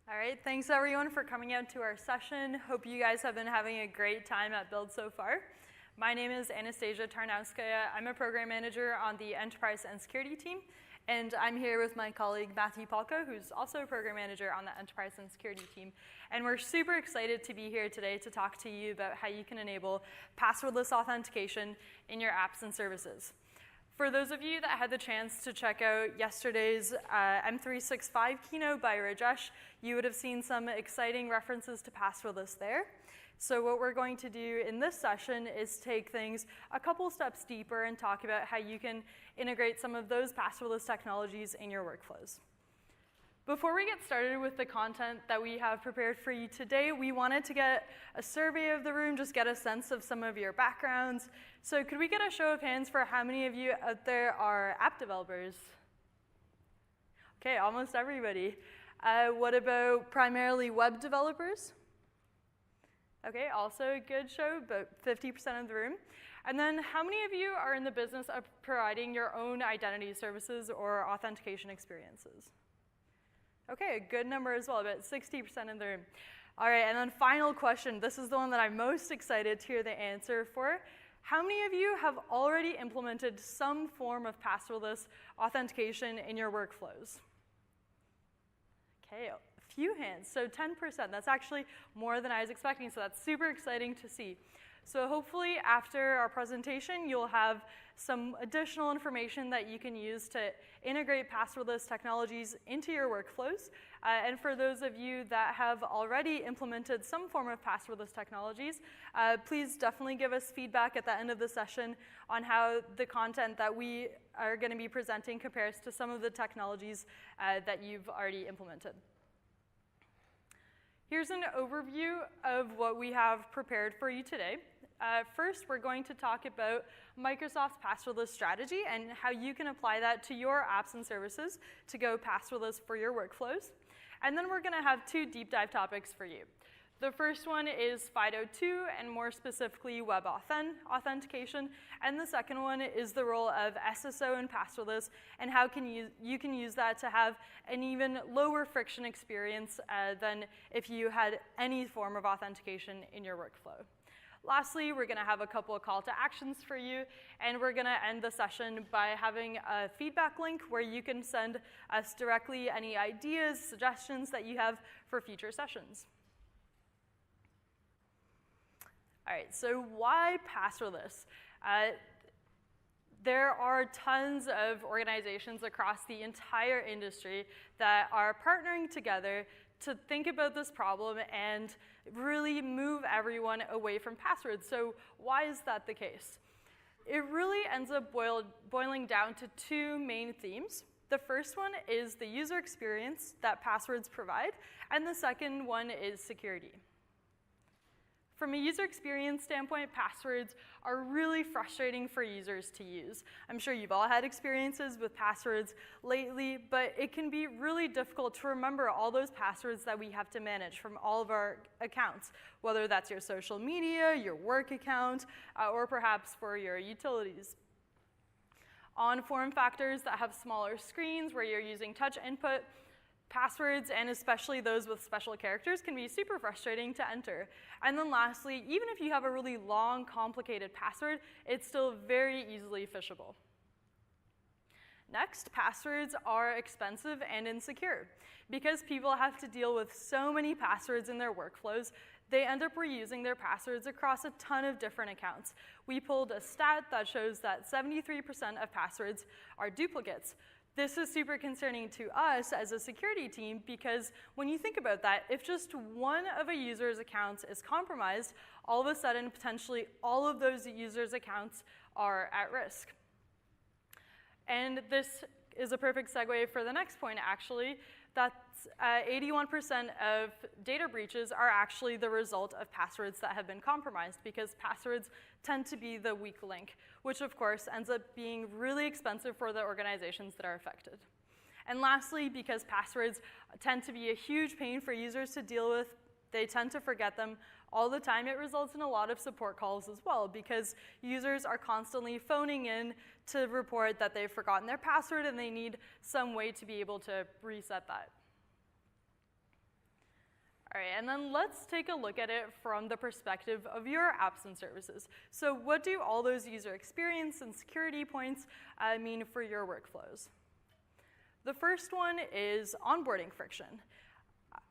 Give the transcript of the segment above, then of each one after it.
All right, thanks everyone for coming out to our session. Hope you guys have been having a great time at Build so far. My name is Anastasia Tarnowskaya. I'm a program manager on the enterprise and security team, and I'm here with my colleague Matthew Polka, who's also a program manager on the enterprise and security team. And we're super excited to be here today to talk to you about how you can enable passwordless authentication in your apps and services. For those of you that had the chance to check out yesterday's M365 keynote by Rajesh, you would have seen some exciting references to passwordless there. So what we're going to do in this session is take things a couple steps deeper and talk about how you can integrate some of those passwordless technologies in your workflows. Before we get started with the content that we have prepared for you today, we wanted to get a survey of the room, just get a sense of some of your backgrounds. So could we get a show of hands for how many of you out there are app developers? Okay, almost everybody. What about primarily web developers? Okay, also a good show, about 50% of the room. And then how many of you are in the business of providing your own identity services or authentication experiences? Okay, a good number as well, about 60% of the room. All right, and then final question. This is the one that I'm most excited to hear the answer for. How many of you have already implemented some form of passwordless authentication in your workflows? Okay, a few hands, so 10%. That's actually more than I was expecting, so that's super exciting to see. So hopefully after our presentation, you'll have some additional information that you can use to integrate passwordless technologies into your workflows. And for those of you that have already implemented some form of passwordless technologies, please definitely give us feedback at the end of the session on how the content that we are going to be presenting compares to some of the technologies that you've already implemented. Here's an overview of what we have prepared for you today. First, we're going to talk about Microsoft's passwordless strategy and how you can apply that to your apps and services to go passwordless for your workflows. And then we're going to have two deep dive topics for you. The first one is FIDO 2, and more specifically WebAuthn authentication. And the second one is the role of SSO and passwordless, and how you can use that to have an even lower friction experience than if you had any form of authentication in your workflow. Lastly, we're going to have a couple of call to actions for you, and we're going to end the session by having a feedback link where you can send us directly any ideas, suggestions that you have for future sessions. All right, so why passwordless? There are tons of organizations across the entire industry that are partnering together to think about this problem and really move everyone away from passwords. So why is that the case? It really ends up boiling down to two main themes. The first one is the user experience that passwords provide, and the second one is security. From a user experience standpoint, passwords are really frustrating for users to use. I'm sure you've all had experiences with passwords lately, but it can be really difficult to remember all those passwords that we have to manage from all of our accounts, whether that's your social media, your work account, or perhaps for your utilities. On form factors that have smaller screens where you're using touch input, passwords, and especially those with special characters, can be super frustrating to enter. And then lastly, even if you have a really long, complicated password, it's still very easily phishable. Next, passwords are expensive and insecure. Because people have to deal with so many passwords in their workflows, they end up reusing their passwords across a ton of different accounts. We pulled a stat that shows that 73% of passwords are duplicates. This is super concerning to us as a security team because when you think about that, if just one of a user's accounts is compromised, all of a sudden, potentially all of those users' accounts are at risk. And this is a perfect segue for the next point, actually. That's 81% of data breaches are actually the result of passwords that have been compromised because passwords tend to be the weak link, which of course ends up being really expensive for the organizations that are affected. And lastly, because passwords tend to be a huge pain for users to deal with, they tend to forget them all the time. It results in a lot of support calls as well because users are constantly phoning in to report that they've forgotten their password and they need some way to be able to reset that. All right, and then let's take a look at it from the perspective of your apps and services. So what do all those user experience and security points mean for your workflows? The first one is onboarding friction.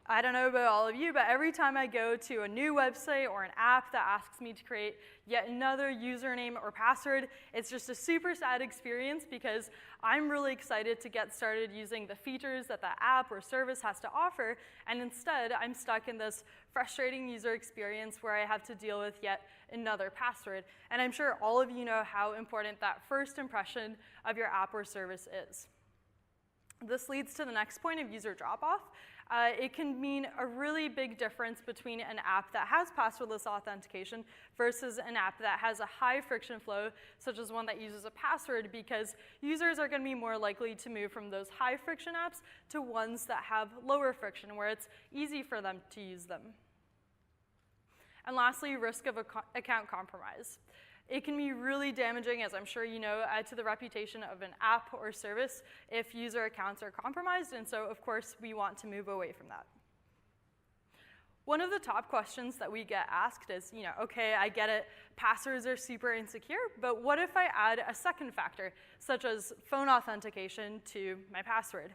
I don't know about all of you, but every time I go to a new website or an app that asks me to create yet another username or password, it's just a super sad experience because I'm really excited to get started using the features that the app or service has to offer, and instead I'm stuck in this frustrating user experience where I have to deal with yet another password. And I'm sure all of you know how important that first impression of your app or service is. This leads to the next point of user drop-off. It can mean a really big difference between an app that has passwordless authentication versus an app that has a high friction flow, such as one that uses a password, because users are going to be more likely to move from those high friction apps to ones that have lower friction, where it's easy for them to use them. And lastly, risk of account compromise. It can be really damaging, as I'm sure you know, to the reputation of an app or service if user accounts are compromised, and so of course we want to move away from that. One of the top questions that we get asked is, okay, I get it, passwords are super insecure, but what if I add a second factor, such as phone authentication to my password?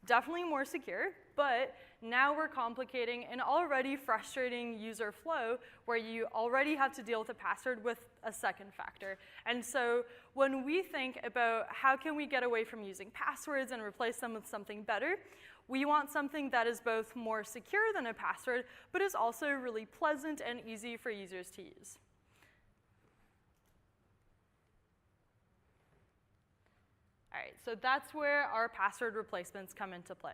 Definitely more secure, but now we're complicating an already frustrating user flow where you already have to deal with a password with a second factor. And so when we think about how can we get away from using passwords and replace them with something better, we want something that is both more secure than a password, but is also really pleasant and easy for users to use. All right, so that's where our password replacements come into play.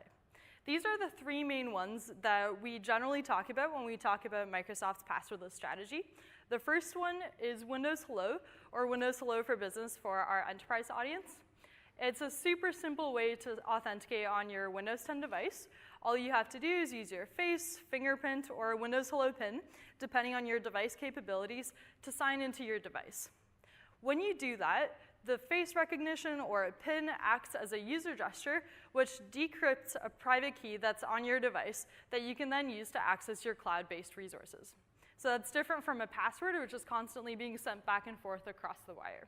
These are the three main ones that we generally talk about when we talk about Microsoft's passwordless strategy. The first one is Windows Hello, or Windows Hello for Business for our enterprise audience. It's a super simple way to authenticate on your Windows 10 device. All you have to do is use your face, fingerprint, or Windows Hello PIN, depending on your device capabilities, to sign into your device. When you do that, the face recognition or a PIN acts as a user gesture, which decrypts a private key that's on your device that you can then use to access your cloud-based resources. So that's different from a password, which is constantly being sent back and forth across the wire.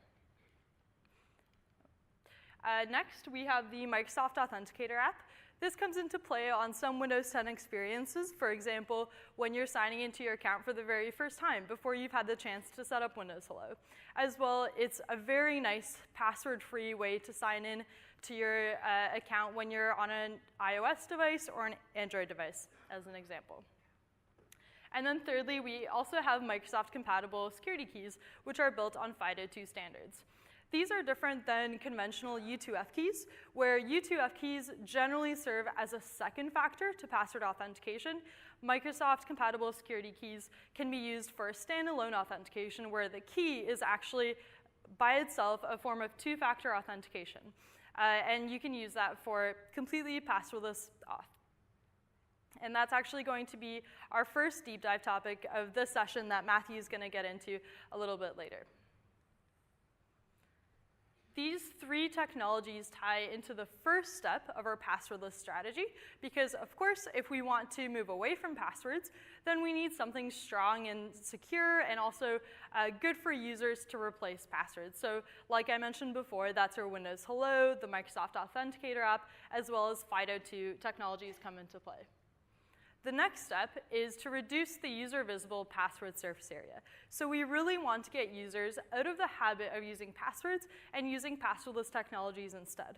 Next, we have the Microsoft Authenticator app. This comes into play on some Windows 10 experiences, for example, when you're signing into your account for the very first time before you've had the chance to set up Windows Hello. As well, it's a very nice password-free way to sign in to your account when you're on an iOS device or an Android device, as an example. And then thirdly, we also have Microsoft-compatible security keys, which are built on FIDO 2 standards. These are different than conventional U2F keys, where U2F keys generally serve as a second factor to password authentication. Microsoft-compatible security keys can be used for standalone authentication, where the key is actually, by itself, a form of two-factor authentication. And you can use that for completely passwordless auth. And that's actually going to be our first deep dive topic of this session that Matthew is going to get into a little bit later. These three technologies tie into the first step of our passwordless strategy because, of course, if we want to move away from passwords, then we need something strong and secure and also good for users to replace passwords. So like I mentioned before, that's where Windows Hello, the Microsoft Authenticator app, as well as FIDO 2 technologies come into play. The next step is to reduce the user-visible password surface area. So we really want to get users out of the habit of using passwords and using passwordless technologies instead.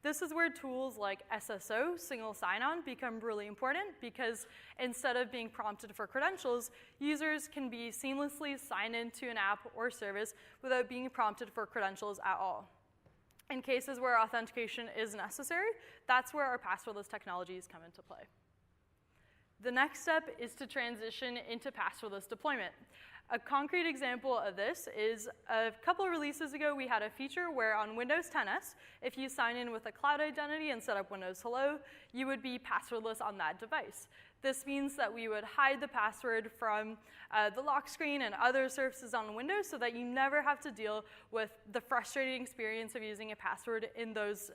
This is where tools like SSO, single sign-on, become really important because instead of being prompted for credentials, users can be seamlessly signed into an app or service without being prompted for credentials at all. In cases where authentication is necessary, that's where our passwordless technologies come into play. The next step is to transition into passwordless deployment. A concrete example of this is a couple of releases ago, we had a feature where on Windows 10s, if you sign in with a cloud identity and set up Windows Hello, you would be passwordless on that device. This means that we would hide the password from the lock screen and other surfaces on Windows so that you never have to deal with the frustrating experience of using a password in those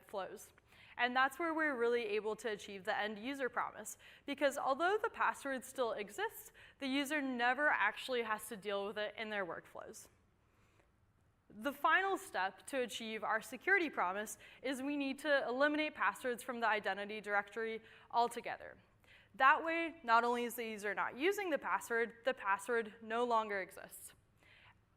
flows. And that's where we're really able to achieve the end user promise. Because although the password still exists, the user never actually has to deal with it in their workflows. The final step to achieve our security promise is we need to eliminate passwords from the identity directory altogether. That way, not only is the user not using the password no longer exists.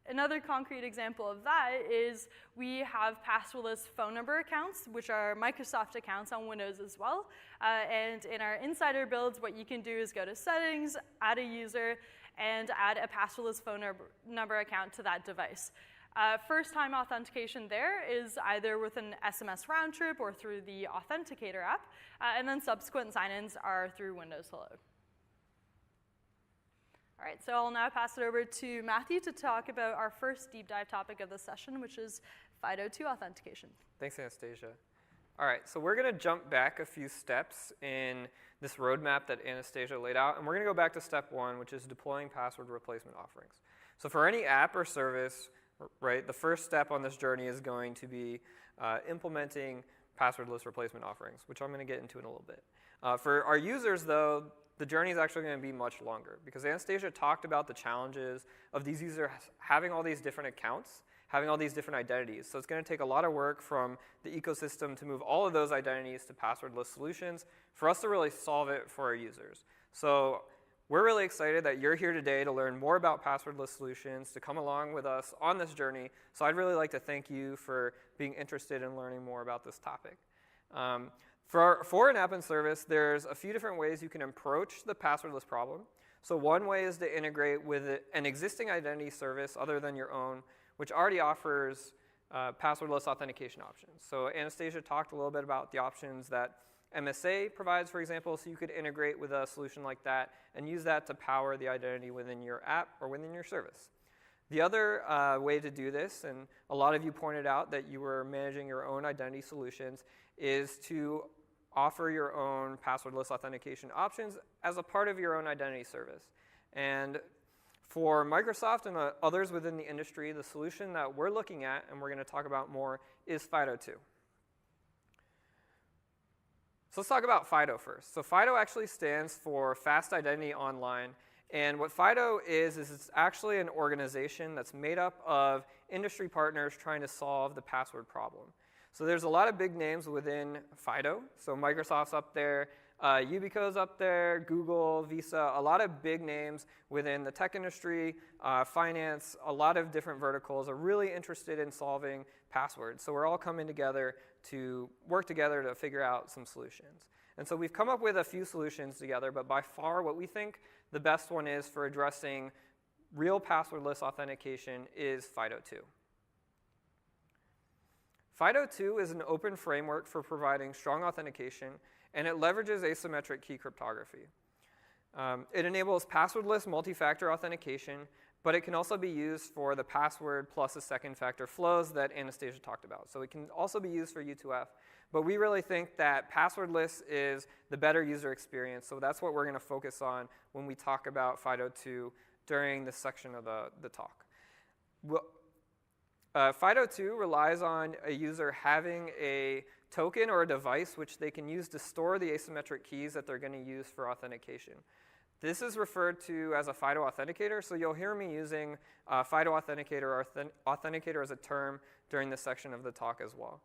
Another concrete example of that is we have passwordless phone number accounts, which are Microsoft accounts on Windows as well. And in our insider builds, what you can do is go to settings, add a user, and add a passwordless phone number account to that device. First-time authentication there is either with an SMS round trip or through the Authenticator app, and then subsequent sign-ins are through Windows Hello. All right, so I'll now pass it over to Matthew to talk about our first deep dive topic of the session, which is FIDO2 authentication. Thanks, Anastasia. All right, so we're going to jump back a few steps in this roadmap that Anastasia laid out, and we're going to go back to step 1, which is deploying password replacement offerings. So for any app or service, right, the first step on this journey is going to be implementing passwordless replacement offerings, which I'm going to get into in a little bit. For our users, though, the journey is actually going to be much longer because Anastasia talked about the challenges of these users having all these different accounts, having all these different identities. So it's going to take a lot of work from the ecosystem to move all of those identities to passwordless solutions for us to really solve it for our users. So we're really excited that you're here today to learn more about passwordless solutions, to come along with us on this journey. So I'd really like to thank you for being interested in learning more about this topic. For an app and service, there's a few different ways you can approach the passwordless problem. So one way is to integrate with an existing identity service other than your own, which already offers passwordless authentication options. So Anastasia talked a little bit about the options that MSA provides, for example, so you could integrate with a solution like that and use that to power the identity within your app or within your service. The other way to do this, and a lot of you pointed out that you were managing your own identity solutions, is to offer your own passwordless authentication options as a part of your own identity service. And for Microsoft and others within the industry, the solution that we're looking at, and we're going to talk about more, is FIDO2. So let's talk about FIDO first. So FIDO actually stands for Fast Identity Online. And what FIDO is it's actually an organization that's made up of industry partners trying to solve the password problem. So there's a lot of big names within FIDO. So Microsoft's up there, Yubico's up there, Google, Visa, a lot of big names within the tech industry, finance, a lot of different verticals are really interested in solving passwords. So we're all coming together to work together to figure out some solutions. And so we've come up with a few solutions together, but by far what we think the best one is for addressing real passwordless authentication is FIDO2. FIDO2 is an open framework for providing strong authentication, and it leverages asymmetric key cryptography. It enables passwordless multi-factor authentication, but it can also be used for the password plus a second factor flows that Anastasia talked about. So it can also be used for U2F, but we really think that passwordless is the better user experience, so that's what we're going to focus on when we talk about FIDO2 during this section of the talk. FIDO2 relies on a user having a token or a device which they can use to store the asymmetric keys that they're going to use for authentication. This is referred to as a FIDO Authenticator, so you'll hear me using FIDO Authenticator or Authenticator as a term during this section of the talk as well.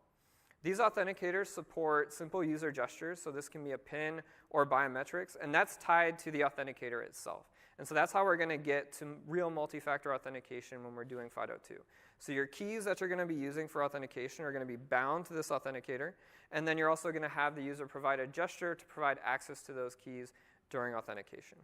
These authenticators support simple user gestures, so this can be a PIN or biometrics, and that's tied to the authenticator itself. And so that's how we're going to get to real multi-factor authentication when we're doing FIDO2. So your keys that you're going to be using for authentication are going to be bound to this authenticator, and then you're also going to have the user provide a gesture to provide access to those keys during authentication.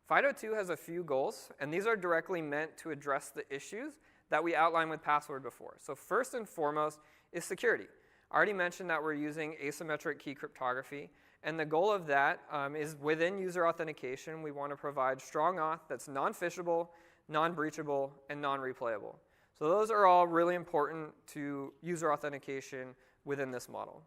FIDO2 has a few goals, and these are directly meant to address the issues that we outlined with password before. So first and foremost is security. I already mentioned that we're using asymmetric key cryptography, and the goal of that is within user authentication, we want to provide strong auth that's non-phishable, non-breachable, and non-replayable. So those are all really important to user authentication within this model.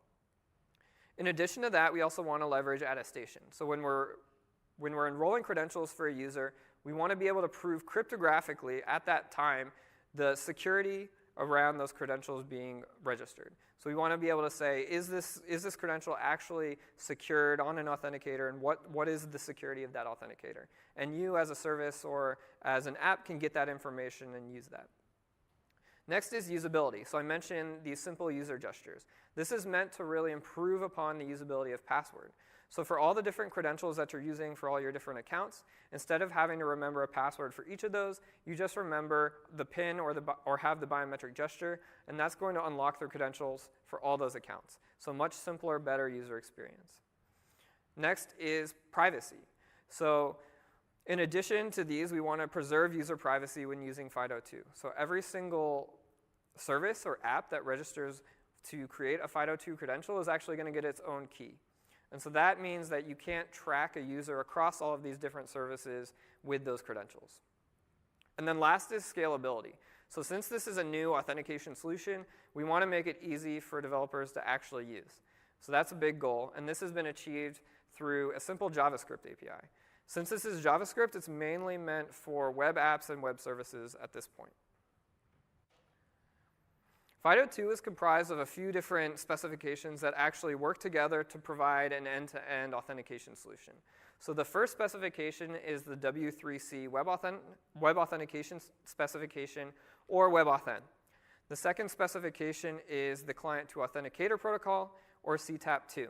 In addition to that, we also want to leverage attestation. So when we're enrolling credentials for a user, we want to be able to prove cryptographically at that time the security around those credentials being registered. So we want to be able to say, is this credential actually secured on an authenticator, and what is the security of that authenticator? And you as a service or as an app can get that information and use that. Next is usability. So I mentioned these simple user gestures. This is meant to really improve upon the usability of password. So for all the different credentials that you're using for all your different accounts, instead of having to remember a password for each of those, you just remember the PIN or have the biometric gesture, and that's going to unlock the credentials for all those accounts. So much simpler, better user experience. Next is privacy. So in addition to these, we want to preserve user privacy when using FIDO2. So every single service or app that registers to create a FIDO2 credential is actually going to get its own key. And so that means that you can't track a user across all of these different services with those credentials. And then last is scalability. So since this is a new authentication solution, we want to make it easy for developers to actually use. So that's a big goal, and this has been achieved through a simple JavaScript API. Since this is JavaScript, it's mainly meant for web apps and web services at this point. FIDO2 is comprised of a few different specifications that actually work together to provide an end-to-end authentication solution. So the first specification is the W3C Web Authentication specification, or WebAuthn. The second specification is the Client to Authenticator protocol, or CTAP2.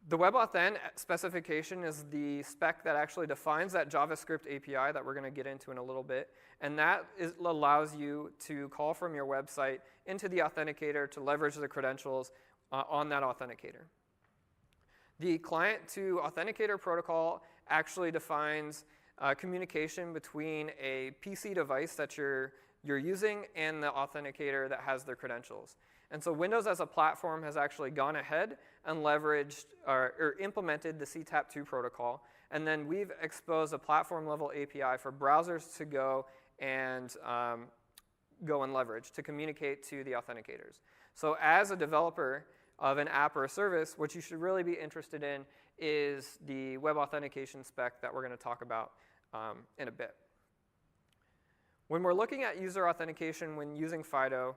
The WebAuthn specification is the spec that actually defines that JavaScript API that we're going to get into in a little bit, and that allows you to call from your website into the authenticator to leverage the credentials on that authenticator. The Client to Authenticator protocol actually defines communication between a PC device that you're using and the authenticator that has their credentials. And so Windows as a platform has actually gone ahead and leveraged or implemented the CTAP2 protocol. And then we've exposed a platform-level API for browsers to go and leverage to communicate to the authenticators. So as a developer of an app or a service, what you should really be interested in is the web authentication spec that we're going to talk about in a bit. When we're looking at user authentication when using FIDO,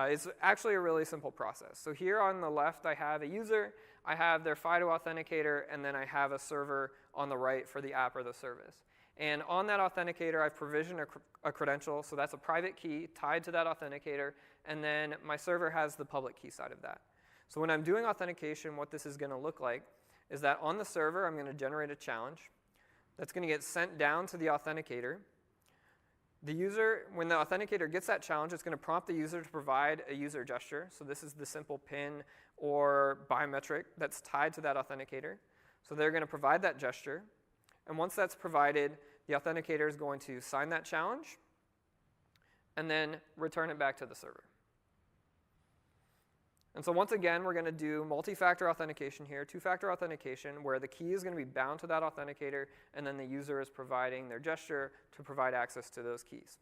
it's actually a really simple process. So here on the left, I have a user, I have their FIDO authenticator, and then I have a server on the right for the app or the service. And on that authenticator, I've provisioned a credential, so that's a private key tied to that authenticator, and then my server has the public key side of that. So when I'm doing authentication, what this is going to look like is that on the server, I'm going to generate a challenge that's going to get sent down to the authenticator. The user, when the authenticator gets that challenge, it's going to prompt the user to provide a user gesture. So this is the simple PIN or biometric that's tied to that authenticator. So they're going to provide that gesture. And once that's provided, the authenticator is going to sign that challenge and then return it back to the server. And so once again, we're going to do multi-factor authentication here, two-factor authentication, where the key is going to be bound to that authenticator, and then the user is providing their gesture to provide access to those keys.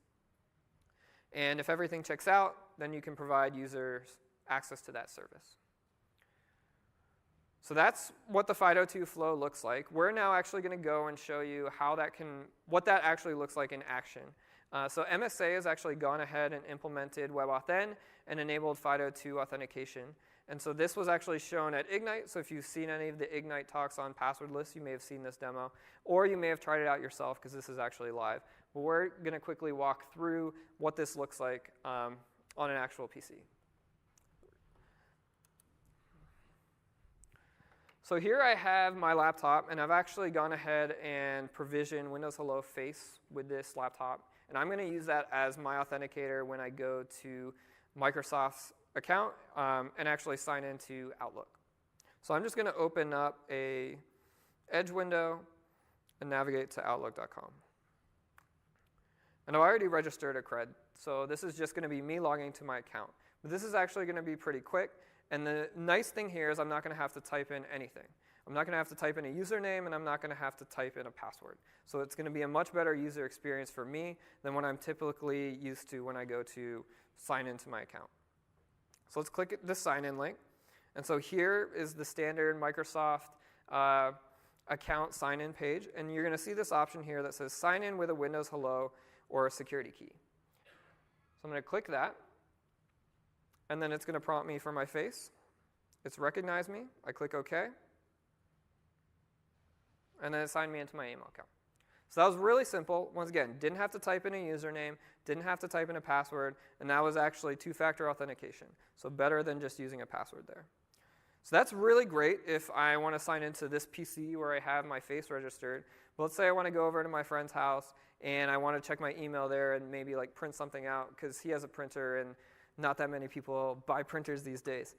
And if everything checks out, then you can provide users access to that service. So that's what the FIDO2 flow looks like. We're now actually going to go and show you what that actually looks like in action. So MSA has actually gone ahead and implemented WebAuthn and enabled FIDO2 authentication. And so this was actually shown at Ignite. So if you've seen any of the Ignite talks on passwordless, you may have seen this demo. Or you may have tried it out yourself because this is actually live. But we're going to quickly walk through what this looks like on an actual PC. So here I have my laptop, and I've actually gone ahead and provisioned Windows Hello Face with this laptop. And I'm going to use that as my authenticator when I go to Microsoft's account and actually sign into Outlook. So I'm just going to open up a Edge window and navigate to Outlook.com. And I've already registered a cred, so this is just going to be me logging to my account. But this is actually going to be pretty quick. And the nice thing here is I'm not going to have to type in anything. I'm not going to have to type in a username, and I'm not going to have to type in a password. So it's going to be a much better user experience for me than what I'm typically used to when I go to sign into my account. So let's click the sign in link. And so here is the standard Microsoft account sign in page. And you're going to see this option here that says sign in with a Windows Hello or a security key. So I'm going to click that, and then it's going to prompt me for my face. It's recognized me. I click OK, and then it signed me into my email account. So that was really simple. Once again, didn't have to type in a username, didn't have to type in a password, and that was actually two-factor authentication. So better than just using a password there. So that's really great if I want to sign into this PC where I have my face registered. But let's say I want to go over to my friend's house and I want to check my email there and maybe like print something out because he has a printer and not that many people buy printers these days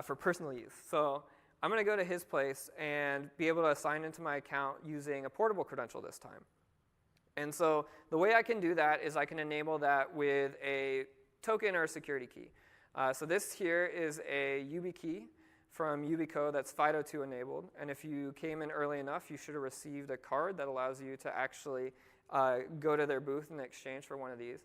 for personal use. So I'm going to go to his place and be able to sign into my account using a portable credential this time. And so the way I can do that is I can enable that with a token or a security key. So this here is a YubiKey from Yubico that's FIDO2 enabled. And if you came in early enough, you should have received a card that allows you to actually go to their booth in exchange for one of these.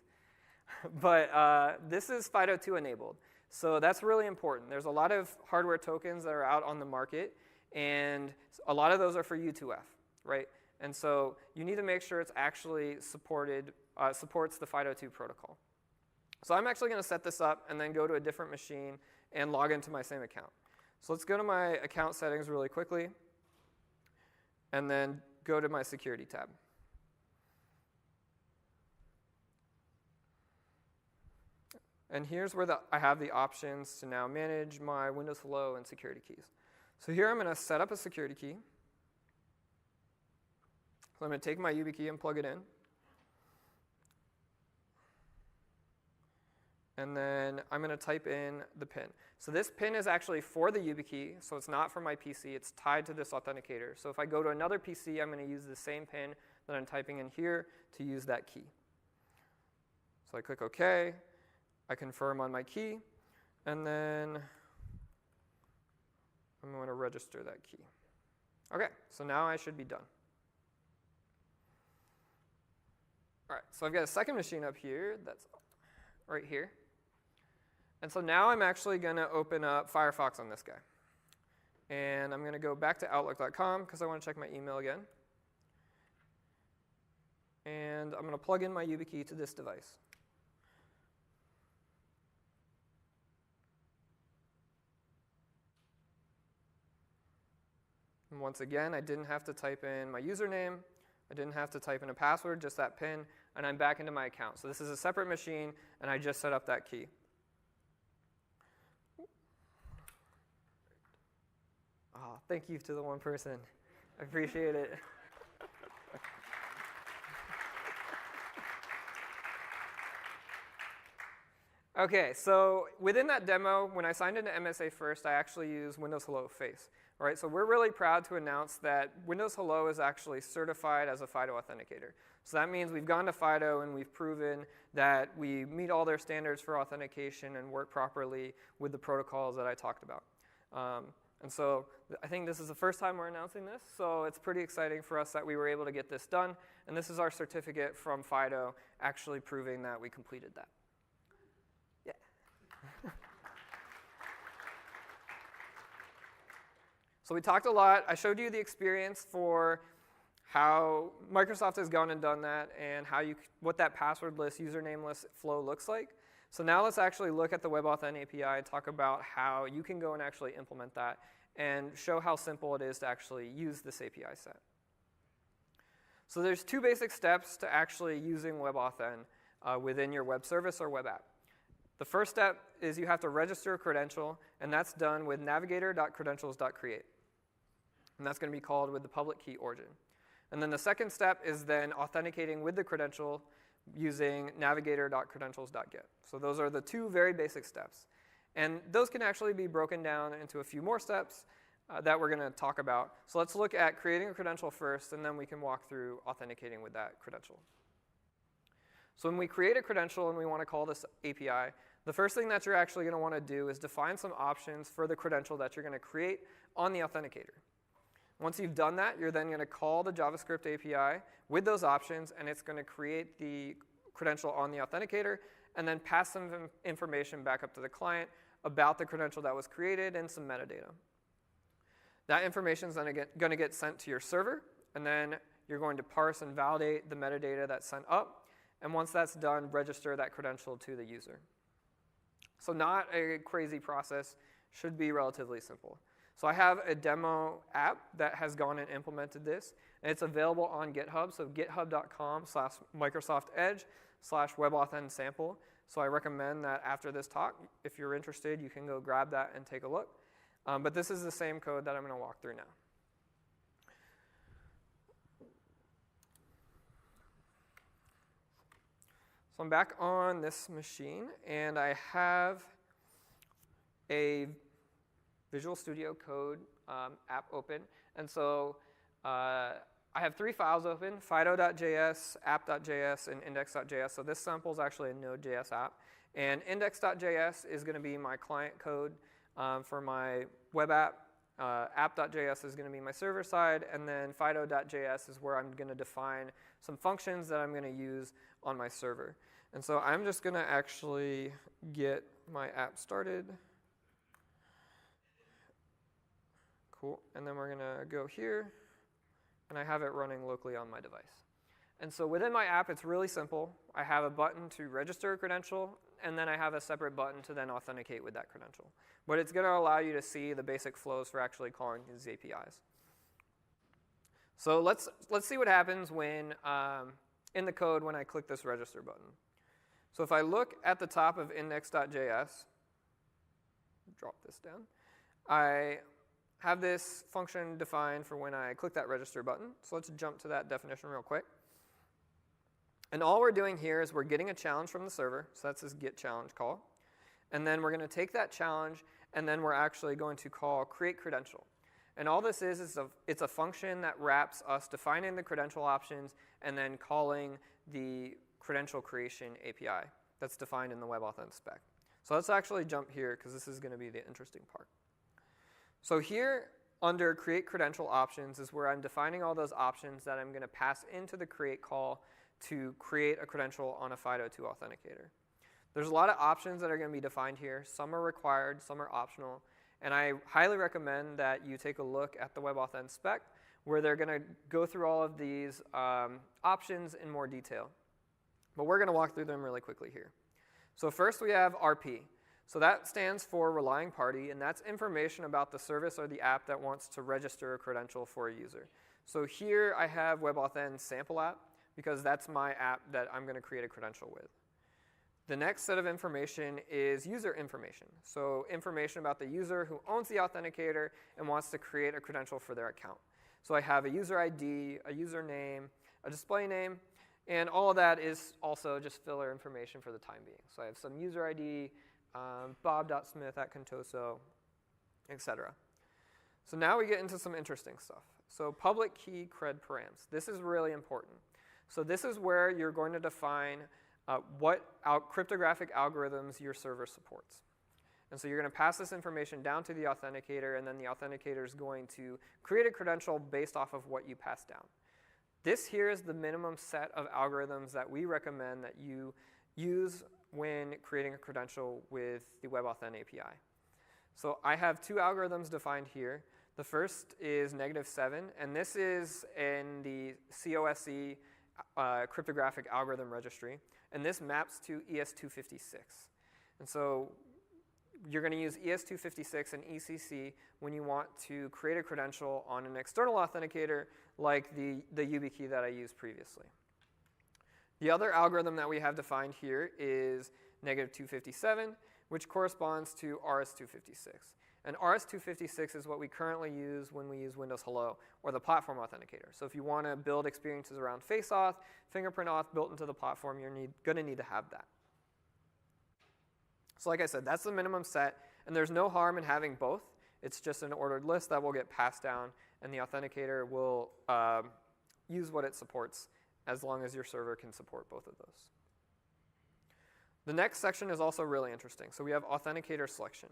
But this is FIDO2 enabled. So that's really important. There's a lot of hardware tokens that are out on the market, and a lot of those are for U2F, right? And so you need to make sure it's actually supports the FIDO2 protocol. So I'm actually going to set this up and then go to a different machine and log into my same account. So let's go to my account settings really quickly, and then go to my security tab. And here's where I have the options to now manage my Windows Hello and security keys. So here I'm going to set up a security key. So I'm going to take my YubiKey and plug it in. And then I'm going to type in the PIN. So this PIN is actually for the YubiKey, so it's not for my PC. It's tied to this Authenticator. So if I go to another PC, I'm going to use the same PIN that I'm typing in here to use that key. So I click OK. I confirm on my key, and then I'm going to register that key. OK, so now I should be done. All right, so I've got a second machine up here that's right here. And so now I'm actually going to open up Firefox on this guy. And I'm going to go back to Outlook.com because I want to check my email again. And I'm going to plug in my YubiKey to this device. And once again, I didn't have to type in my username. I didn't have to type in a password, just that PIN, and I'm back into my account. So this is a separate machine, and I just set up that key. Oh, thank you to the one person. I appreciate it. OK, so within that demo, when I signed into MSA first, I actually used Windows Hello Face. All right, so we're really proud to announce that Windows Hello is actually certified as a FIDO authenticator. So that means we've gone to FIDO and we've proven that we meet all their standards for authentication and work properly with the protocols that I talked about. And so I think this is the first time we're announcing this, so it's pretty exciting for us that we were able to get this done. And this is our certificate from FIDO actually proving that we completed that. Yeah. So we talked a lot. I showed you the experience for how Microsoft has gone and done that and what that passwordless, usernameless flow looks like. So now let's actually look at the WebAuthn API and talk about how you can go and actually implement that and show how simple it is to actually use this API set. So there's two basic steps to actually using WebAuthn within your web service or web app. The first step is you have to register a credential, and that's done with navigator.credentials.create. And that's going to be called with the public key origin. And then the second step is then authenticating with the credential using navigator.credentials.get. So those are the two very basic steps. And those can actually be broken down into a few more steps that we're going to talk about. So let's look at creating a credential first, and then we can walk through authenticating with that credential. So when we create a credential and we want to call this API, the first thing that you're actually going to want to do is define some options for the credential that you're going to create on the Authenticator. Once you've done that, you're then going to call the JavaScript API with those options, and it's going to create the credential on the Authenticator and then pass some information back up to the client about the credential that was created and some metadata. That information is then going to get sent to your server, and then you're going to parse and validate the metadata that's sent up, And once that's done, register that credential to the user. So not a crazy process, should be relatively simple. So I have a demo app that has gone and implemented this, and it's available on GitHub, so github.com/MicrosoftEdge/WebAuthn sample. So I recommend that after this talk, if you're interested, you can go grab that and take a look. But this is the same code that I'm going to walk through now. So I'm back on this machine, and I have a Visual Studio Code app open. And so I have 3 files open, fido.js, app.js, and index.js. So this sample is actually a Node.js app. And index.js is going to be my client code for my web app. App.js is going to be my server side. And then fido.js is where I'm going to define some functions that I'm going to use on my server. And so I'm just going to actually get my app started. Cool. And then we're going to go here, and I have it running locally on my device. And so within my app, it's really simple. I have a button to register a credential, and then I have a separate button to then authenticate with that credential. But it's going to allow you to see the basic flows for actually calling these APIs. So let's see what happens when in the code when I click this register button. So if I look at the top of index.js, drop this down, I have this function defined for when I click that register button. So let's jump to that definition real quick. And all we're doing here is we're getting a challenge from the server. So that's this get challenge call. And then we're going to take that challenge, and then we're actually going to call create credential. And all this is it's a function that wraps us defining the credential options and then calling the credential creation API that's defined in the WebAuthn spec. So let's actually jump here, because this is going to be the interesting part. So here under create credential options is where I'm defining all those options that I'm going to pass into the create call to create a credential on a FIDO2 authenticator. There's a lot of options that are going to be defined here. Some are required, some are optional. And I highly recommend that you take a look at the WebAuthn spec, where they're going to go through all of these options in more detail. But we're going to walk through them really quickly here. So first we have RP. So that stands for relying party, and that's information about the service or the app that wants to register a credential for a user. So here I have WebAuthn sample app, because that's my app that I'm going to create a credential with. The next set of information is user information. So information about the user who owns the authenticator and wants to create a credential for their account. So I have a user ID, a username, a display name, and all of that is also just filler information for the time being. So I have some user ID, bob.smith@contoso, etc. So now we get into some interesting stuff. So public key cred params. This is really important. So this is where you're going to define what cryptographic algorithms your server supports. And so you're going to pass this information down to the authenticator, and then the authenticator is going to create a credential based off of what you pass down. This here is the minimum set of algorithms that we recommend that you use when creating a credential with the WebAuthn API. So I have 2 algorithms defined here. The first is -7, and this is in the COSE cryptographic algorithm registry, and this maps to ES256. And so you're going to use ES256 and ECC when you want to create a credential on an external authenticator like the YubiKey that I used previously. The other algorithm that we have defined here is -257, which corresponds to RS256. And RS256 is what we currently use when we use Windows Hello or the platform authenticator. So if you want to build experiences around face auth, fingerprint auth built into the platform, you're going to need to have that. So like I said, that's the minimum set, and there's no harm in having both. It's just an ordered list that will get passed down, and the authenticator will use what it supports as long as your server can support both of those. The next section is also really interesting. So we have authenticator selection.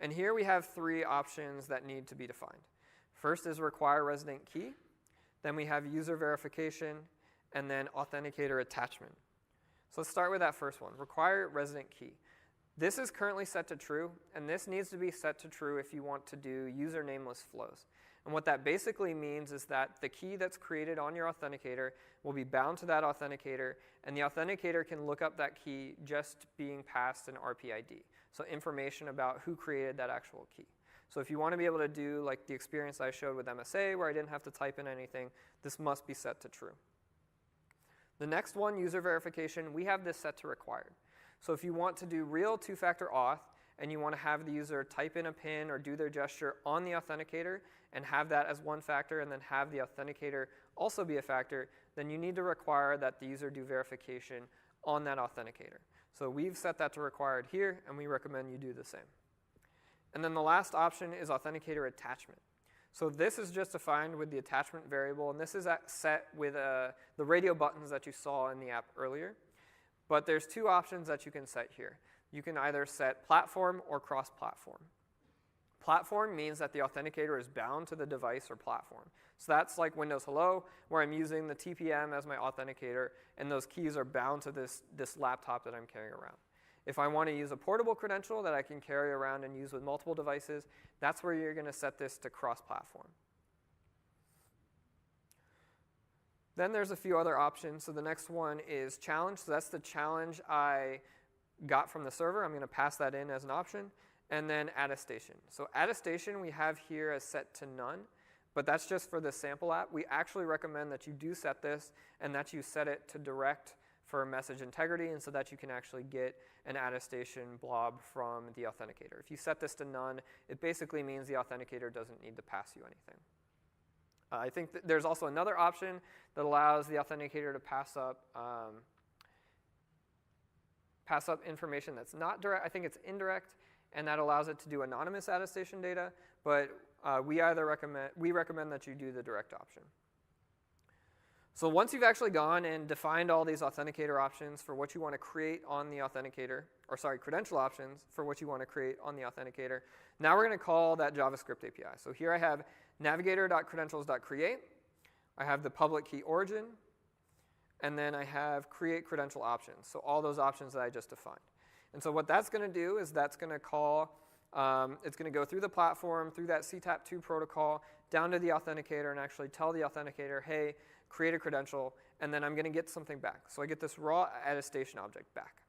And here we have 3 options that need to be defined. First is require resident key. Then we have user verification, and then authenticator attachment. So let's start with that first one, require resident key. This is currently set to true, and this needs to be set to true if you want to do user nameless flows. And what that basically means is that the key that's created on your authenticator will be bound to that authenticator, and the authenticator can look up that key just being passed an RPID, so information about who created that actual key. So if you want to be able to do like the experience I showed with MSA where I didn't have to type in anything, this must be set to true. The next one, user verification, we have this set to required. So if you want to do real two-factor auth and you want to have the user type in a PIN or do their gesture on the authenticator and have that as one factor and then have the authenticator also be a factor, then you need to require that the user do verification on that authenticator. So we've set that to required here, and we recommend you do the same. And then the last option is authenticator attachment. So this is just defined with the attachment variable, and this is set with the radio buttons that you saw in the app earlier. But there's two options that you can set here. You can either set platform or cross-platform. Platform means that the authenticator is bound to the device or platform. So that's like Windows Hello, where I'm using the TPM as my authenticator, and those keys are bound to this laptop that I'm carrying around. If I want to use a portable credential that I can carry around and use with multiple devices, that's where you're going to set this to cross-platform. Then there's a few other options. So the next one is challenge. So that's the challenge I got from the server. I'm going to pass that in as an option. And then attestation. So attestation we have here as set to none, but that's just for the sample app. We actually recommend that you do set this and that you set it to direct for message integrity, and so that you can actually get an attestation blob from the authenticator. If you set this to none, it basically means the authenticator doesn't need to pass you anything. I think that there's also another option that allows the authenticator to pass up information that's not direct. I think it's indirect, and that allows it to do anonymous attestation data, but we recommend that you do the direct option. So once you've actually gone and defined all these authenticator options for what you want to create on the authenticator, or sorry, credential options for what you want to create on the authenticator, now we're going to call that JavaScript API. So here I have navigator.credentials.create. I have the public key origin, and then I have create credential options. So all those options that I just defined. And so what that's going to do is that's going to call, it's going to go through the platform, through that CTAP2 protocol, down to the authenticator and actually tell the authenticator, hey, create a credential, and then I'm going to get something back. So I get this raw attestation object back.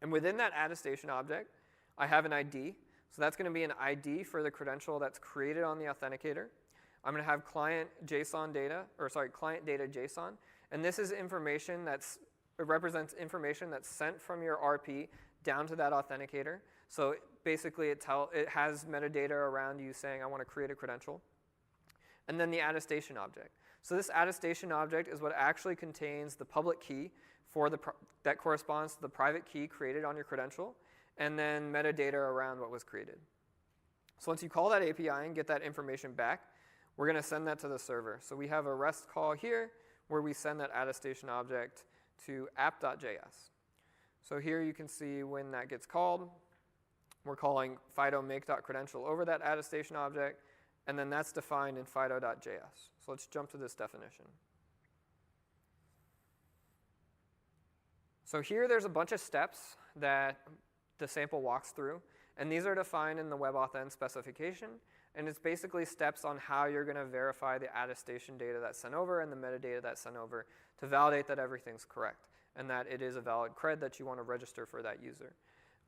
And within that attestation object, I have an ID. So that's going to be an ID for the credential that's created on the authenticator. I'm going to have client data JSON. And this is information it represents information that's sent from your RP down to that authenticator. So basically it has metadata around you saying I want to create a credential. And then the attestation object. So this attestation object is what actually contains the public key that corresponds to the private key created on your credential, and then metadata around what was created. So once you call that API and get that information back, we're going to send that to the server. So we have a REST call here where we send that attestation object to app.js. So here you can see when that gets called, we're calling FIDO make.credential over that attestation object, and then that's defined in fido.js. So let's jump to this definition. So here there's a bunch of steps that the sample walks through, and these are defined in the WebAuthn specification, and it's basically steps on how you're going to verify the attestation data that's sent over and the metadata that's sent over to validate that everything's correct and that it is a valid cred that you want to register for that user.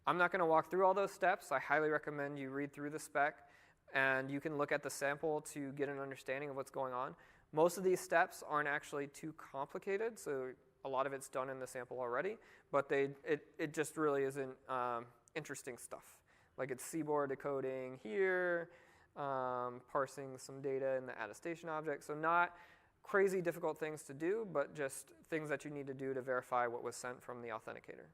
I'm not going to walk through all those steps. I highly recommend you read through the spec, and you can look at the sample to get an understanding of what's going on. Most of these steps aren't actually too complicated, so a lot of it's done in the sample already, but it just really isn't interesting stuff. Like it's CBOR decoding here, parsing some data in the attestation object. So not crazy difficult things to do, but just things that you need to do to verify what was sent from the authenticator.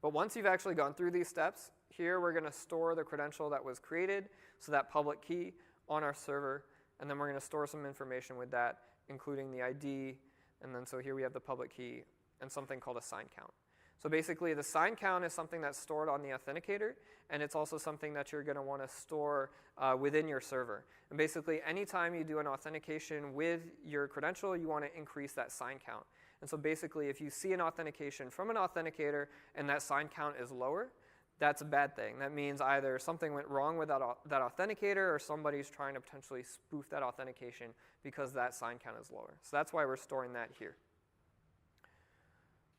But once you've actually gone through these steps, here we're going to store the credential that was created, so that public key, on our server, and then we're going to store some information with that, including the ID, and then so here we have the public key and something called a sign count. So basically the sign count is something that's stored on the authenticator, and it's also something that you're going to want to store within your server. And basically anytime you do an authentication with your credential, you want to increase that sign count. And so basically if you see an authentication from an authenticator and that sign count is lower, that's a bad thing. That means either something went wrong with that authenticator or somebody's trying to potentially spoof that authentication because that sign count is lower. So that's why we're storing that here.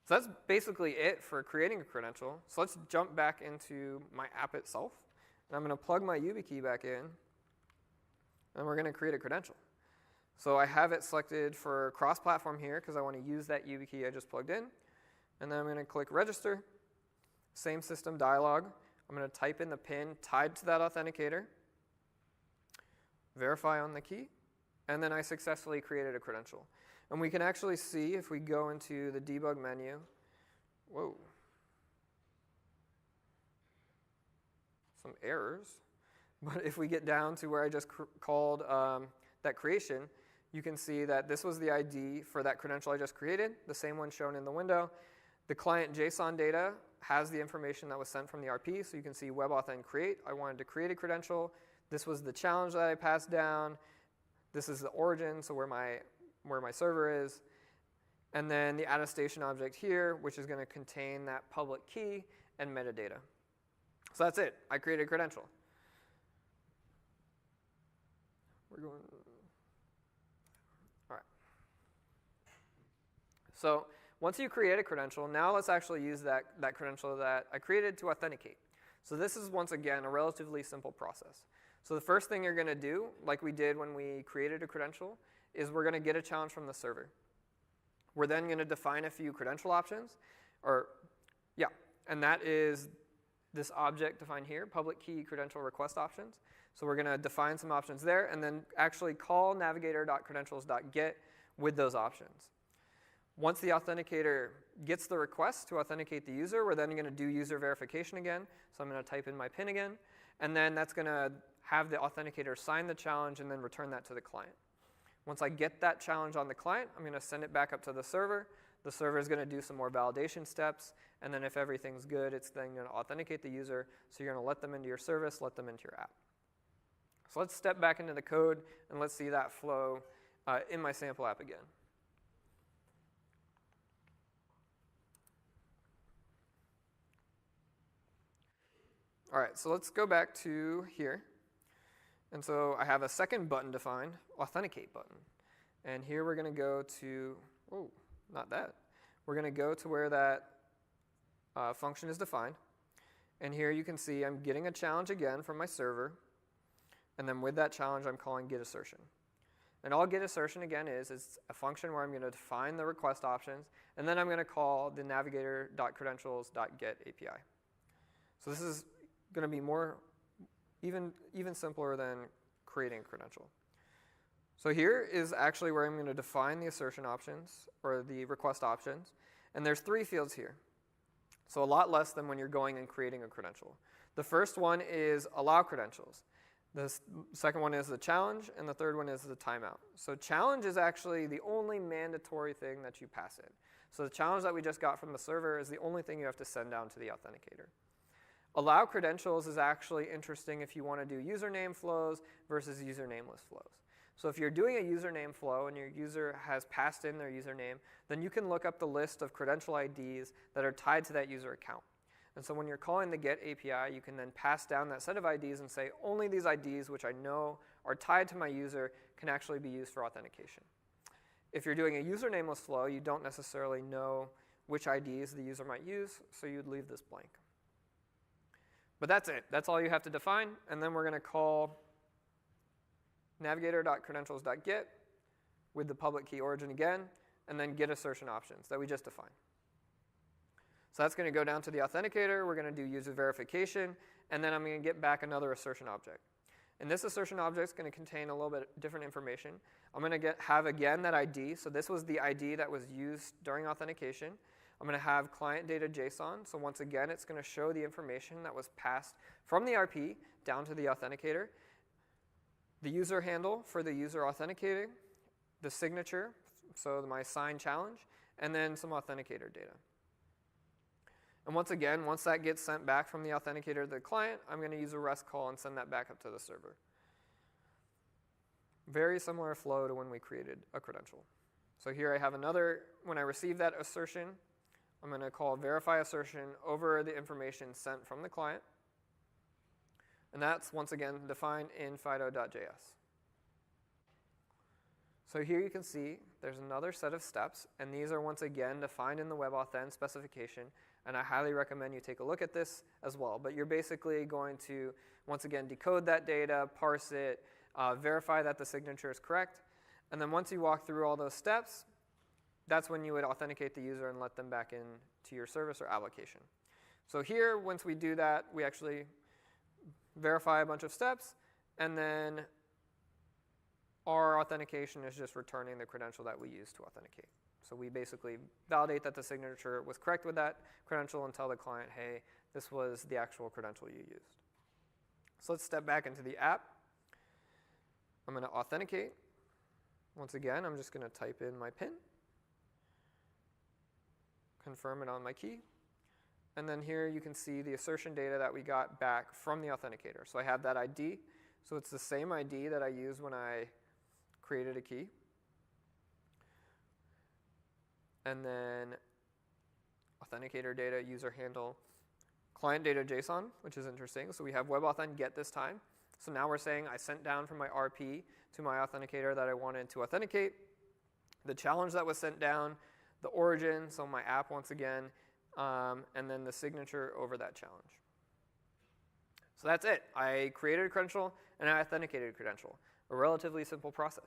So that's basically it for creating a credential. So let's jump back into my app itself. And I'm going to plug my YubiKey back in. And we're going to create a credential. So I have it selected for cross-platform here because I want to use that YubiKey I just plugged in. And then I'm going to click register. Same system dialog. I'm going to type in the PIN tied to that authenticator. Verify on the key. And then I successfully created a credential. And we can actually see if we go into the debug menu. Whoa. Some errors. But if we get down to where I just called that creation, you can see that this was the ID for that credential I just created, the same one shown in the window. The client JSON data has the information that was sent from the RP, so you can see WebAuthn create. I wanted to create a credential. This was the challenge that I passed down. This is the origin, so where my server is. And then the attestation object here, which is going to contain that public key and metadata. So that's it. I created a credential. We're going. All right. So once you create a credential, now let's actually use that credential that I created to authenticate. So this is, once again, a relatively simple process. So the first thing you're going to do, like we did when we created a credential, is we're going to get a challenge from the server. We're then going to define a few credential options, and that is this object defined here, public key credential request options. So we're going to define some options there, and then actually call navigator.credentials.get with those options. Once the authenticator gets the request to authenticate the user, we're then going to do user verification again. So I'm going to type in my PIN again, and then that's going to have the authenticator sign the challenge and then return that to the client. Once I get that challenge on the client, I'm going to send it back up to the server. The server is going to do some more validation steps, and then if everything's good, it's then going to authenticate the user. So you're going to let them into your service, let them into your app. So let's step back into the code, and let's see that flow in my sample app again. All right, so let's go back to here. And so I have a second button defined, Authenticate button. And here we're going to go to, whoa, not that. We're going to go to where that function is defined. And here you can see I'm getting a challenge again from my server. And then with that challenge, I'm calling getAssertion. And all getAssertion again is a function where I'm going to define the request options. And then I'm going to call the navigator.credentials.get API. So this is going to be more even simpler than creating a credential. So here is actually where I'm going to define the assertion options, or the request options. And there's 3 fields here. So a lot less than when you're going and creating a credential. The first one is allow credentials. The second one is the challenge, and the third one is the timeout. So challenge is actually the only mandatory thing that you pass in. So the challenge that we just got from the server is the only thing you have to send down to the authenticator. Allow credentials is actually interesting if you want to do username flows versus usernameless flows. So if you're doing a username flow and your user has passed in their username, then you can look up the list of credential IDs that are tied to that user account. And so when you're calling the GET API, you can then pass down that set of IDs and say, only these IDs which I know are tied to my user can actually be used for authentication. If you're doing a usernameless flow, you don't necessarily know which IDs the user might use, so you'd leave this blank. But that's it. That's all you have to define. And then we're going to call navigator.credentials.get with the public key origin again, and then get assertion options that we just defined. So that's going to go down to the authenticator. We're going to do user verification, and then I'm going to get back another assertion object. And this assertion object is going to contain a little bit different information. I'm going to have, again, that ID. So this was the ID that was used during authentication. I'm going to have client data JSON. So once again, it's going to show the information that was passed from the RP down to the authenticator. The user handle for the user authenticating, the signature, so my sign challenge, and then some authenticator data. And once again, once that gets sent back from the authenticator to the client, I'm going to use a REST call and send that back up to the server. Very similar flow to when we created a credential. So here I have another, when I receive that assertion I'm going to call verify assertion over the information sent from the client. And that's, once again, defined in fido.js. So here you can see there's another set of steps, and these are, once again, defined in the WebAuthn specification. And I highly recommend you take a look at this as well. But you're basically going to, once again, decode that data, parse it, verify that the signature is correct. And then once you walk through all those steps, that's when you would authenticate the user and let them back in to your service or application. So here, once we do that, we actually verify a bunch of steps, and then our authentication is just returning the credential that we used to authenticate. So we basically validate that the signature was correct with that credential and tell the client, hey, this was the actual credential you used. So let's step back into the app. I'm going to authenticate. Once again, I'm just going to type in my PIN, confirm it on my key, and then here you can see the assertion data that we got back from the authenticator. So I have that ID, so it's the same ID that I used when I created a key. And then authenticator data, user handle, client data JSON, which is interesting. So we have WebAuthn get this time. So now we're saying I sent down from my RP to my authenticator that I wanted to authenticate, the challenge that was sent down, the origin, so my app once again, and then the signature over that challenge. So that's it. I created a credential and I authenticated a credential. A relatively simple process.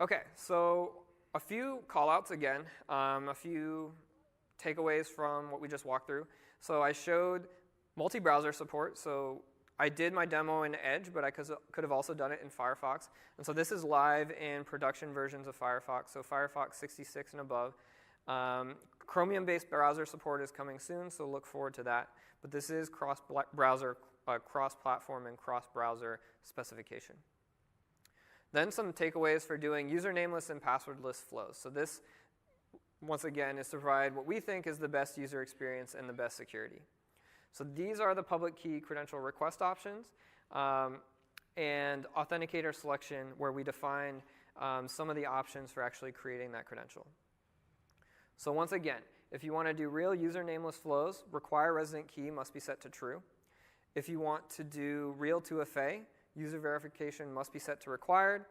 Okay, so a few callouts again, a few takeaways from what we just walked through. So I showed multi-browser support. So I did my demo in Edge, but I could have also done it in Firefox. And so this is live in production versions of Firefox, so Firefox 66 and above. Chromium-based browser support is coming soon, so look forward to that. But this is cross-browser, cross-platform, and cross-browser specification. Then some takeaways for doing user nameless and passwordless flows. So this, once again, is to provide what we think is the best user experience and the best security. So these are the public key credential request options and authenticator selection, where we define some of the options for actually creating that credential. So once again, if you want to do real user nameless flows, require resident key must be set to true. If you want to do real 2FA, user verification must be set to required.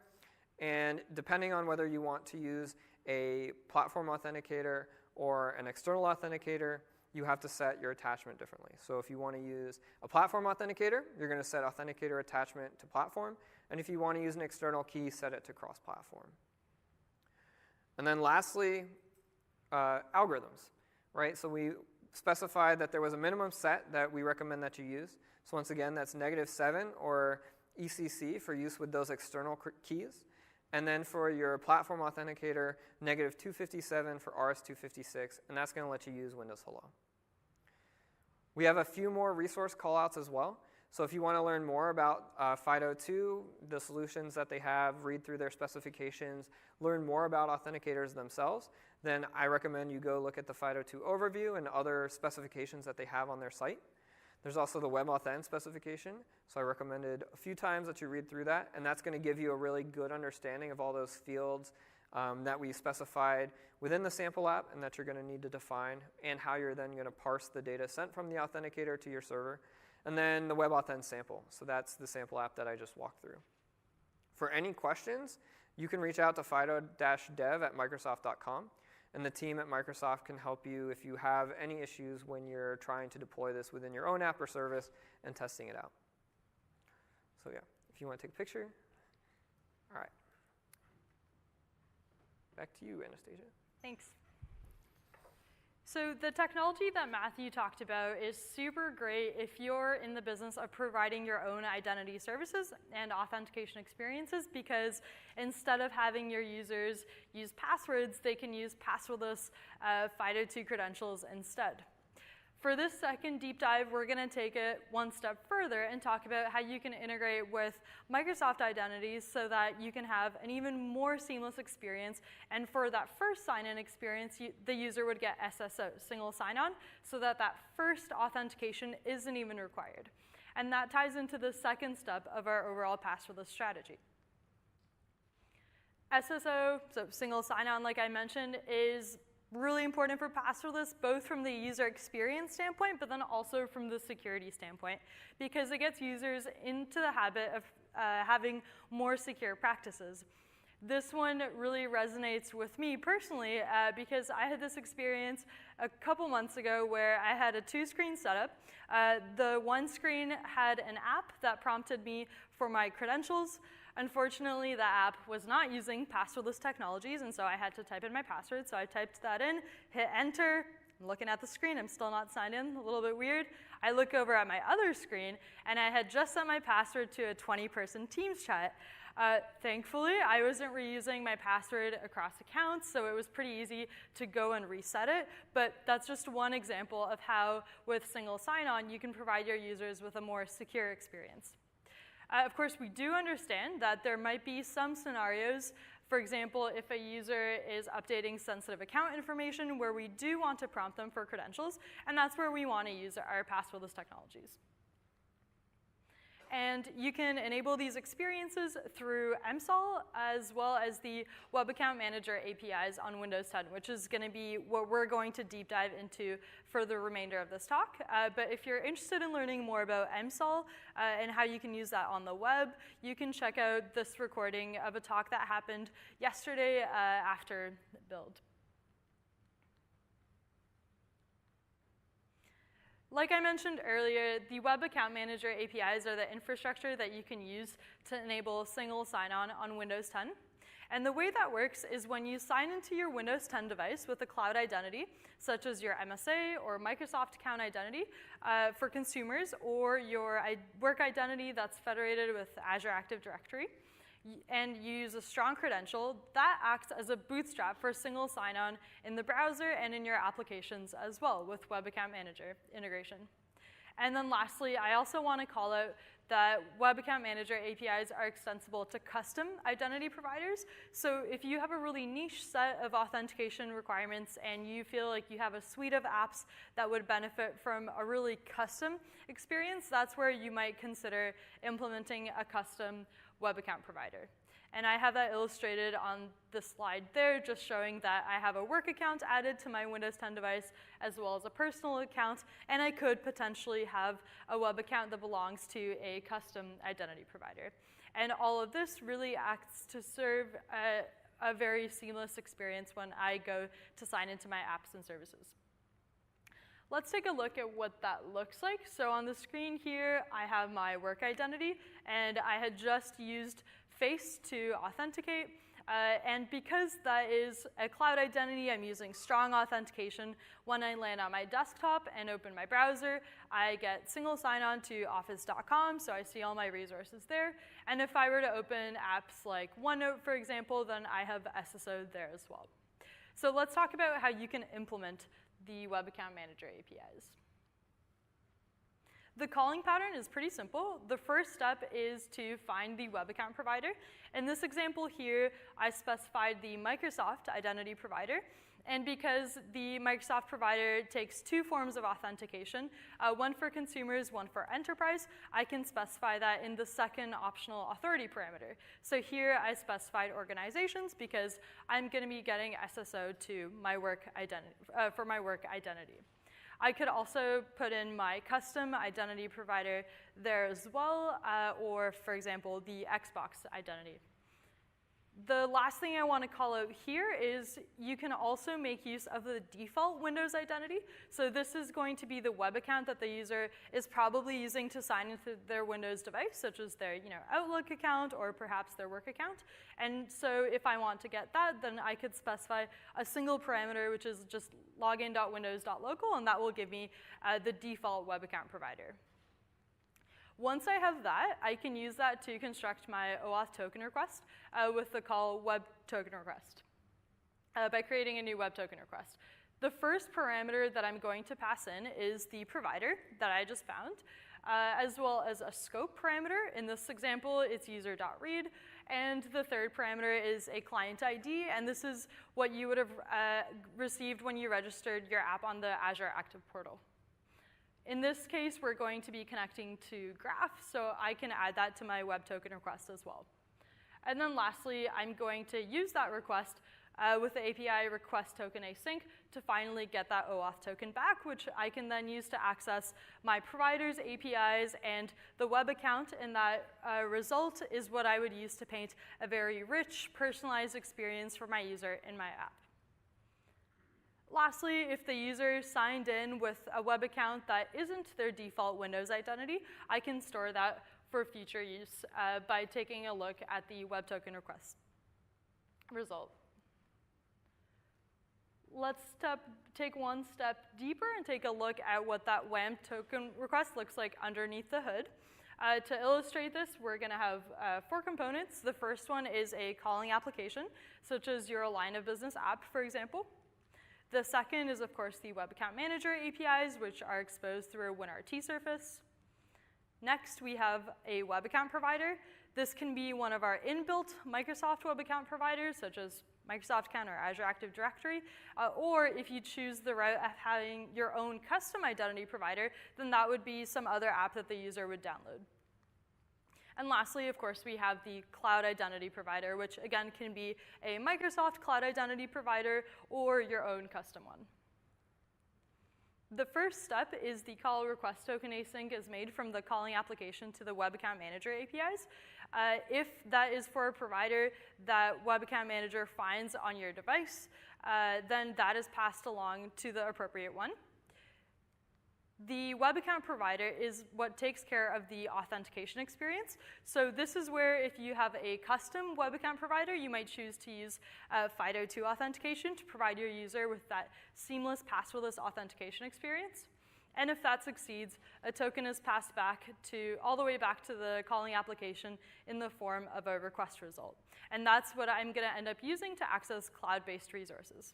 And depending on whether you want to use a platform authenticator or an external authenticator, you have to set your attachment differently. So if you want to use a platform authenticator, you're going to set authenticator attachment to platform. And if you want to use an external key, set it to cross-platform. And then lastly, algorithms, right? So we specified that there was a minimum set that we recommend that you use. So once again, that's -7 or ECC for use with those external keys. And then for your platform authenticator, -257 for RS-256, and that's going to let you use Windows Hello. We have a few more resource callouts as well. So if you want to learn more about FIDO2, the solutions that they have, read through their specifications, learn more about authenticators themselves, then I recommend you go look at the FIDO2 overview and other specifications that they have on their site. There's also the WebAuthn specification, so I recommended a few times that you read through that, and that's going to give you a really good understanding of all those fields that we specified within the sample app and that you're going to need to define, and how you're then going to parse the data sent from the authenticator to your server. And then the WebAuthn sample, so that's the sample app that I just walked through. For any questions, you can reach out to fido-dev@microsoft.com. And the team at Microsoft can help you if you have any issues when you're trying to deploy this within your own app or service and testing it out. So yeah, if you want to take a picture. All right. Back to you, Anastasia. Thanks. So the technology that Matthew talked about is super great if you're in the business of providing your own identity services and authentication experiences, because instead of having your users use passwords, they can use passwordless FIDO2 credentials instead. For this second deep dive, we're going to take it one step further and talk about how you can integrate with Microsoft identities so that you can have an even more seamless experience. And for that first sign-in experience, the user would get SSO, single sign-on, so that that first authentication isn't even required. And that ties into the second step of our overall passwordless strategy. SSO, so single sign-on, like I mentioned, is really important for passwordless, both from the user experience standpoint, but then also from the security standpoint, because it gets users into the habit of having more secure practices. This one really resonates with me personally because I had this experience a couple months ago where I had a two-screen setup. The one screen had an app that prompted me for my credentials. Unfortunately, the app was not using passwordless technologies, and so I had to type in my password. So I typed that in, hit enter. I'm looking at the screen. I'm still not signed in, a little bit weird. I look over at my other screen, and I had just set my password to a 20-person Teams chat. Thankfully, I wasn't reusing my password across accounts, so it was pretty easy to go and reset it. But that's just one example of how, with single sign-on, you can provide your users with a more secure experience. Of course, we do understand that there might be some scenarios, for example, if a user is updating sensitive account information where we do want to prompt them for credentials, and that's where we want to use our passwordless technologies. And you can enable these experiences through MSOL as well as the Web Account Manager APIs on Windows 10, which is going to be what we're going to deep dive into for the remainder of this talk. But if you're interested in learning more about MSOL and how you can use that on the web, you can check out this recording of a talk that happened yesterday after the build. Like I mentioned earlier, the Web Account Manager APIs are the infrastructure that you can use to enable single sign-on on Windows 10. And the way that works is when you sign into your Windows 10 device with a cloud identity, such as your MSA or Microsoft account identity for consumers, or your work identity that's federated with Azure Active Directory, and you use a strong credential, that acts as a bootstrap for single sign-on in the browser and in your applications as well with Web Account Manager integration. And then lastly, I also want to call out that Web Account Manager APIs are extensible to custom identity providers. So if you have a really niche set of authentication requirements and you feel like you have a suite of apps that would benefit from a really custom experience, that's where you might consider implementing a custom web account provider. And I have that illustrated on the slide there, just showing that I have a work account added to my Windows 10 device, as well as a personal account, and I could potentially have a web account that belongs to a custom identity provider. And all of this really acts to serve a very seamless experience when I go to sign into my apps and services. Let's take a look at what that looks like. So on the screen here, I have my work identity, and I had just used Face to authenticate. And because that is a cloud identity, I'm using strong authentication. When I land on my desktop and open my browser, I get single sign-on to office.com, so I see all my resources there. And if I were to open apps like OneNote, for example, then I have SSO there as well. So let's talk about how you can implement the Web Account Manager APIs. The calling pattern is pretty simple. The first step is to find the web account provider. In this example here, I specified the Microsoft identity provider. And because the Microsoft provider takes two forms of authentication, one for consumers, one for enterprise, I can specify that in the second optional authority parameter. So here I specified organizations because I'm going to be getting SSO to my work identity, for my work identity. I could also put in my custom identity provider there as well, or for example, the Xbox identity. The last thing I want to call out here is you can also make use of the default Windows identity. So this is going to be the web account that the user is probably using to sign into their Windows device, such as their Outlook account or perhaps their work account. And so if I want to get that, then I could specify a single parameter, which is just login.windows.local, and that will give me the default web account provider. Once I have that, I can use that to construct my OAuth token request with the call web token request by creating a new web token request. The first parameter that I'm going to pass in is the provider that I just found, as well as a scope parameter. In this example, it's user.read. And the third parameter is a client ID, and this is what you would have received when you registered your app on the Azure Active Portal. In this case, we're going to be connecting to Graph, so I can add that to my web token request as well. And then lastly, I'm going to use that request with the API request token async to finally get that OAuth token back, which I can then use to access my provider's APIs and the web account, and that result is what I would use to paint a very rich, personalized experience for my user in my app. Lastly, if the user signed in with a web account that isn't their default Windows identity, I can store that for future use by taking a look at the web token request result. Let's take one step deeper and take a look at what that WAMP token request looks like underneath the hood. To illustrate this, we're going to have 4 components. The first one is a calling application, such as your line of business app, for example. The second is, of course, the Web Account Manager APIs, which are exposed through a WinRT surface. Next, we have a web account provider. This can be one of our inbuilt Microsoft web account providers, such as Microsoft Account or Azure Active Directory, or if you choose the route of having your own custom identity provider, then that would be some other app that the user would download. And lastly, of course, we have the cloud identity provider, which again can be a Microsoft cloud identity provider or your own custom one. The first step is the call request token async is made from the calling application to the Web Account Manager APIs. If that is for a provider that Web Account Manager finds on your device, then that is passed along to the appropriate one. The web account provider is what takes care of the authentication experience. So this is where if you have a custom web account provider, you might choose to use FIDO authentication to provide your user with that seamless passwordless authentication experience. And if that succeeds, a token is passed back all the way back to the calling application in the form of a request result. And that's what I'm going to end up using to access cloud-based resources.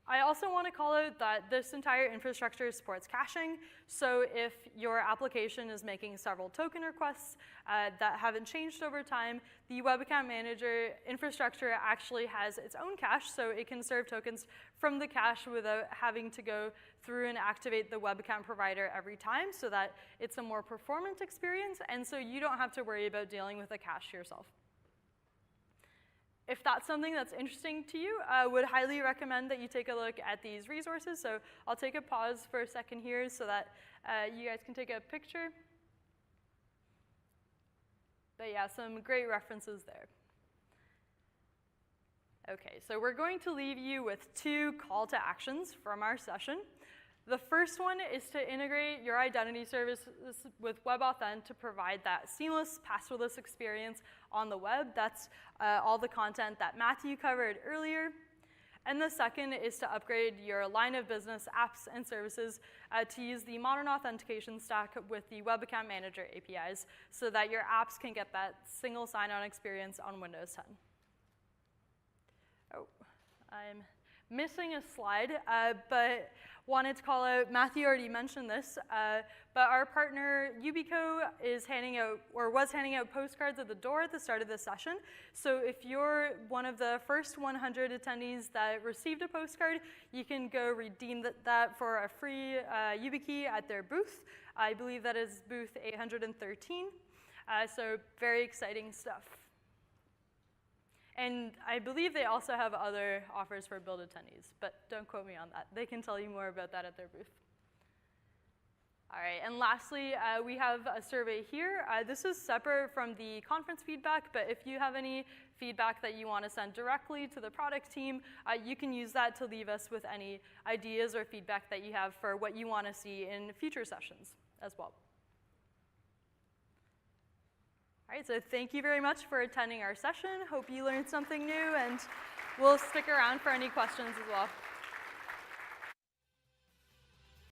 I also want to call out that this entire infrastructure supports caching. So if your application is making several token requests that haven't changed over time, the Web Account Manager infrastructure actually has its own cache, so it can serve tokens from the cache without having to go through and activate the web account provider every time, so that it's a more performant experience, and so you don't have to worry about dealing with the cache yourself. If that's something that's interesting to you, I would highly recommend that you take a look at these resources. So I'll take a pause for a second here so that you guys can take a picture. But yeah, some great references there. Okay, so we're going to leave you with 2 call to actions from our session. The first one is to integrate your identity services with WebAuthn to provide that seamless, passwordless experience on the web. That's all the content that Matthew covered earlier. And the second is to upgrade your line of business apps and services to use the modern authentication stack with the Web Account Manager APIs so that your apps can get that single sign-on experience on Windows 10. Oh, I'm missing a slide, but wanted to call out, Matthew already mentioned this, but our partner Ubico is handing out, or was handing out postcards at the door at the start of the session. So if you're one of the first 100 attendees that received a postcard, you can go redeem that for a free YubiKey at their booth. I believe that is booth 813. So very exciting stuff. And I believe they also have other offers for Build attendees, but don't quote me on that. They can tell you more about that at their booth. All right, and lastly, we have a survey here. This is separate from the conference feedback, but if you have any feedback that you want to send directly to the product team, you can use that to leave us with any ideas or feedback that you have for what you want to see in future sessions as well. All right, so thank you very much for attending our session. Hope you learned something new, and we'll stick around for any questions as well.